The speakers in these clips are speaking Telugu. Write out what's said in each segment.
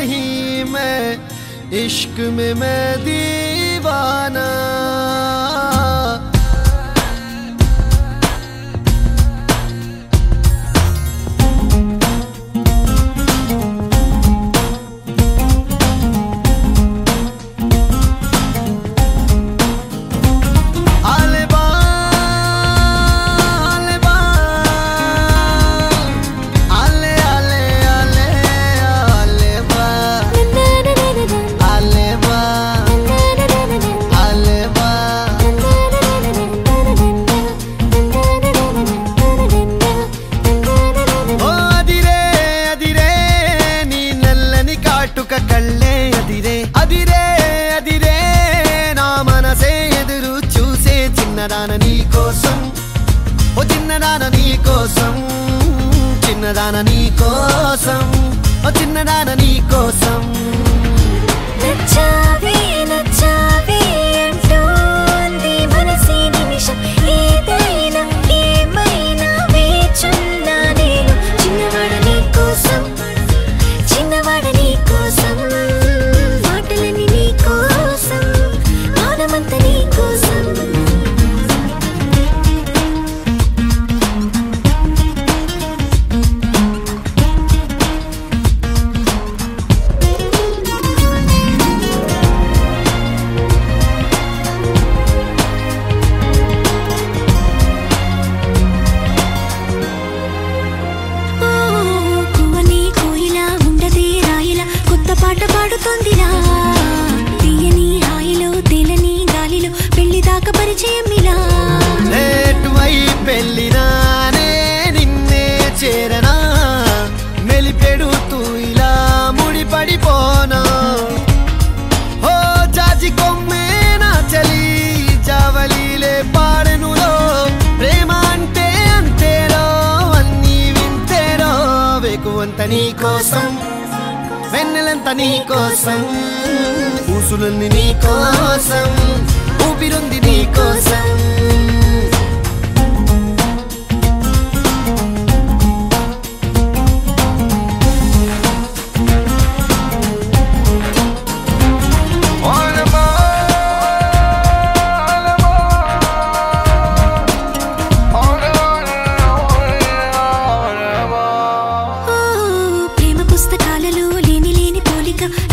नहीं मैं इश्क में मैं दीवाना కళ్ళే అదిరే అదిరే అదిరే నా మనసే ఎదురు చూసే చిన్నదాన నీ కోసం ఓ చిన్నదాన నీ కోసం చిన్నదాన నీ కోసం ఓ చిన్నదాన నీ కోసం నచ్చావే నచ్చావే అంటోంది మనసే నిమిషం ఏదైనా ఏమైనా వేచున్నా నేను చిన్నవాడ నీ కోసం చిన్నవాడ నీ కోసం మాటలని నీ కోసం మౌనమంతా నీ కోసం పాట పాడుతోందిరా తీయని హాయిలో తేలని గాలిలో పెళ్లి దాకా పరిచయం ఇలా లేటువై పెళ్ళినానే నిన్నే చేరనా మెలిపెడుతూ ఇలా ముడిపడిపోనా ఓ జాజి కొమ్మే నా చలి జావలీలే పాడెనులో ప్రేమ అంటే అంతేరో అన్నీ వింతేరో వేకువంత నీ కోసం వెన్నెలంత నీ కోసం ఊసులన్నీ నీ కోసం ఊపిరుంది నీ కోసం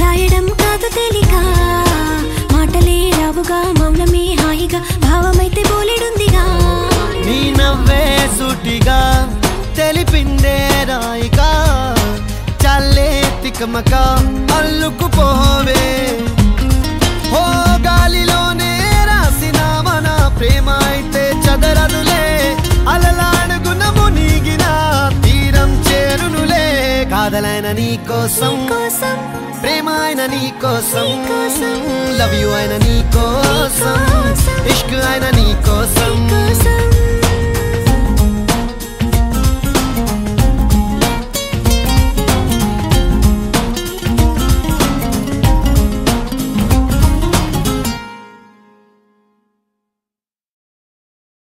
రాయడం కాదు తేలిక మాటలే రావుగా మౌనమే హాయిగా భావమైతే బోలెడుందిగా నీ నవ్వే సూటిగా తెలిపిందే రాయిగా చల్లే తికమక అల్లుకుపోవే ఓ గాలిలోనే రాసిన మన ప్రేమ అయితే చదరదులే అలలాడుగున మునిగిన తీరం చేరునులే కాదలైన నీ కోసం ప్రేమ అయిన నీ కోసం లవ్ యూ అయిన నీ కోసం ఇష్క్ అయిన నీ కోసం